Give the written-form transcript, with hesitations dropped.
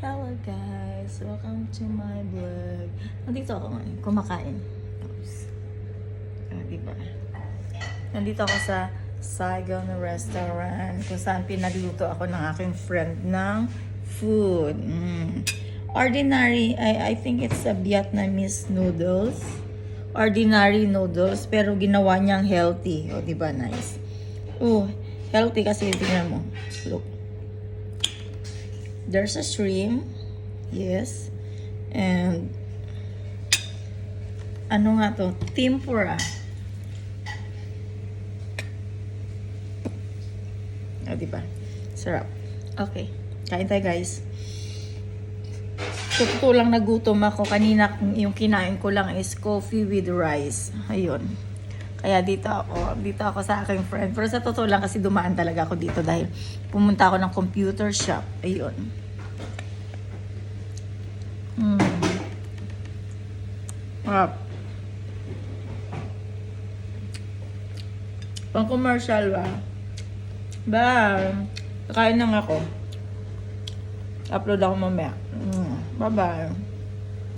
Hello guys! Welcome to my vlog. Nandito ako ngayon, kumakain. Diba? Nandito ako sa Saigon Restaurant kung saan pinagluto ako ng aking friend ng food. Ordinary, I think it's a Vietnamese noodles. Ordinary noodles, pero ginawa niyang healthy. O, diba? Nice. Oh, healthy kasi tingnan mo. Look. There's a shrimp. Yes. And ano nga to? Tempura. O, diba? Sarap. Okay. Kain tayo, guys. So, totoo lang nagutom ako. Kanina, yung kinain ko lang is coffee with rice. Ayun. Kaya dito ako sa aking friend. Pero sa totoo lang kasi dumaan talaga ako dito dahil pumunta ako ng computer shop. Ayun. Sarap. Pang commercial ba? Bye. Kakain lang ako. Upload ako mamaya. Bye-bye.